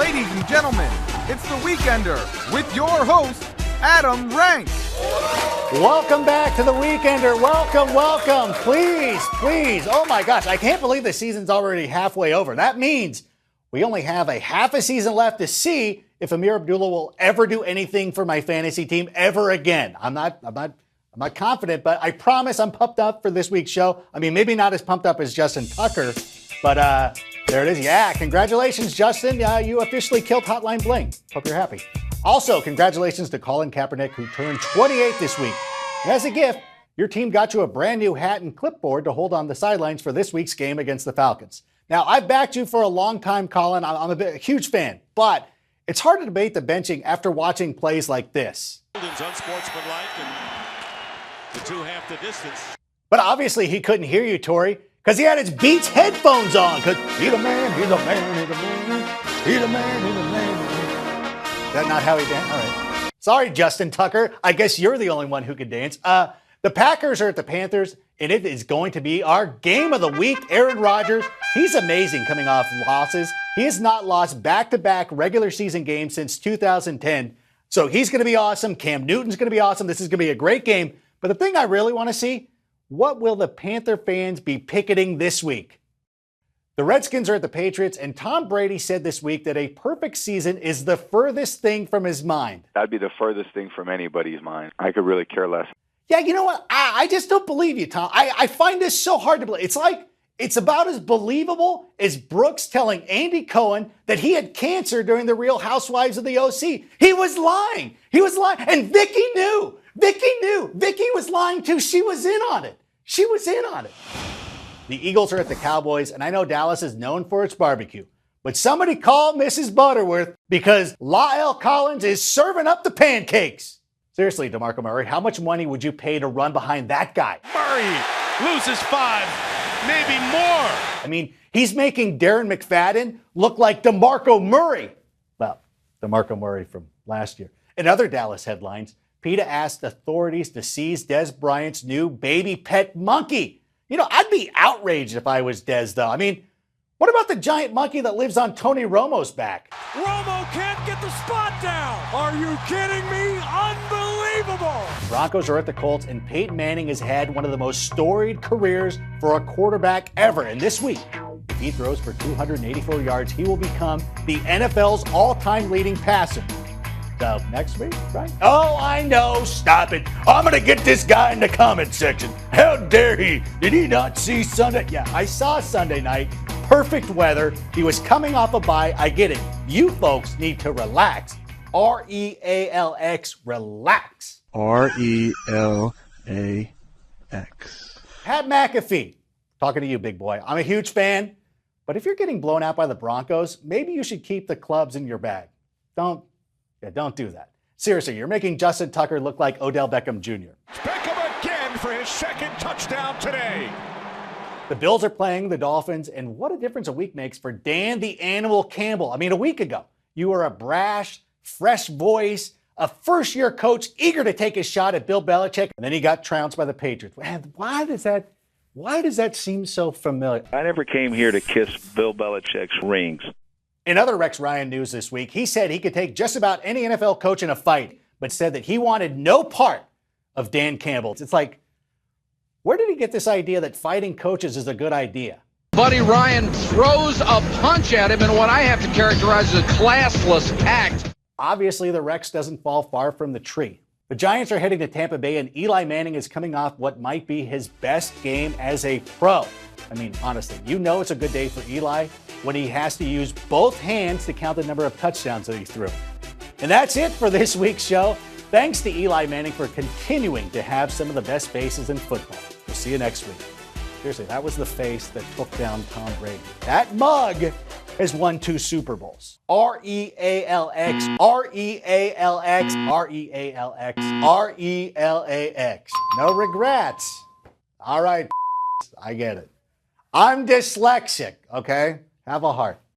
Ladies and gentlemen, it's The Weekender with your host, Adam Rank. Welcome back to The Weekender. Welcome. Please. Oh my gosh, I can't believe the season's already halfway over. That means we only have a half a season left to see if Amir Abdullah will ever do anything for my fantasy team ever again. I'm not confident, but I promise I'm pumped up for this week's show. I mean, maybe not as pumped up as Justin Tucker, but there it is. Yeah, congratulations, Justin. You officially killed Hotline Bling. Hope you're happy. Also, congratulations to Colin Kaepernick, who turned 28 this week. And as a gift, your team got you a brand new hat and clipboard to hold on the sidelines for this week's game against the Falcons. Now, I've backed you for a long time, Colin. I'm a huge fan, but it's hard to debate the benching after watching plays like this. Unsportsmanlike and the two half the distance. But obviously he couldn't hear you, Tori, because he had his Beats headphones on. Because he's a man. Is that not how he danced? All right. Sorry, Justin Tucker. I guess you're the only one who can dance. The Packers are at the Panthers, and it is going to be our game of the week. Aaron Rodgers, he's amazing coming off losses. He has not lost back-to-back regular season games since 2010. So he's going to be awesome. Cam Newton's going to be awesome. This is going to be a great game. But the thing I really want to see, what will the Panther fans be picketing this week? The Redskins are at the Patriots, and Tom Brady said this week that a perfect season is the furthest thing from his mind. That'd be the furthest thing from anybody's mind. I could really care less. Yeah, you know what? I just don't believe you, Tom. I find this so hard to believe. It's like it's about as believable as Brooks telling Andy Cohen that he had cancer during the Real Housewives of the OC. He was lying. And Vicky knew. Vicky was lying too. She was in on it. The Eagles are at the Cowboys, and I know Dallas is known for its barbecue. But somebody call Mrs. Butterworth because La'el Collins is serving up the pancakes. Seriously, DeMarco Murray, how much money would you pay to run behind that guy? Murray loses 5, maybe more. I mean, he's making Darren McFadden look like DeMarco Murray. Well, DeMarco Murray from last year. In other Dallas headlines, PETA asked authorities to seize Dez Bryant's new baby pet monkey. You know, I'd be outraged if I was Dez, though. I mean, what about the giant monkey that lives on Tony Romo's back? Romo can't get the spot down. Are you kidding me? Unbelievable. Broncos are at the Colts, and Peyton Manning has had one of the most storied careers for a quarterback ever. And this week, if he throws for 284 yards, he will become the NFL's all-time leading passer. So next week, right? Oh, I know. Stop it. I'm going to get this guy in the comment section. How dare he? Did he not see Sunday? Yeah, I saw Sunday night. Perfect weather. He was coming off a bye. I get it. You folks need to relax. R-E-A-L-X. Relax. R-E-L-A-X. Pat McAfee. Talking to you, big boy. I'm a huge fan. But if you're getting blown out by the Broncos, maybe you should keep the clubs in your bag. Don't do that. Seriously, you're making Justin Tucker look like Odell Beckham Jr. Beckham again for his second touchdown today. The Bills are playing the Dolphins, and what a difference a week makes for Dan the Animal Campbell. I mean, a week ago, you were a brash, fresh voice, a first-year coach eager to take a shot at Bill Belichick, and then he got trounced by the Patriots. Man, why does that seem so familiar? I never came here to kiss Bill Belichick's rings. In other Rex Ryan news this week, he said he could take just about any NFL coach in a fight, but said that he wanted no part of Dan Campbell. It's like, where did he get this idea that fighting coaches is a good idea? Buddy Ryan throws a punch at him in what I have to characterize as a classless act. Obviously, the Rex doesn't fall far from the tree. The Giants are heading to Tampa Bay, and Eli Manning is coming off what might be his best game as a pro. I mean, honestly, you know it's a good day for Eli when he has to use both hands to count the number of touchdowns that he threw. And that's it for this week's show. Thanks to Eli Manning for continuing to have some of the best faces in football. We'll see you next week. Seriously, that was the face that took down Tom Brady. That mug has won 2 Super Bowls. R-E-A-L-X, R-E-A-L-X, R-E-A-L-X, R-E-L-A-X. No regrets. All right, I get it. I'm dyslexic, okay? Have a heart.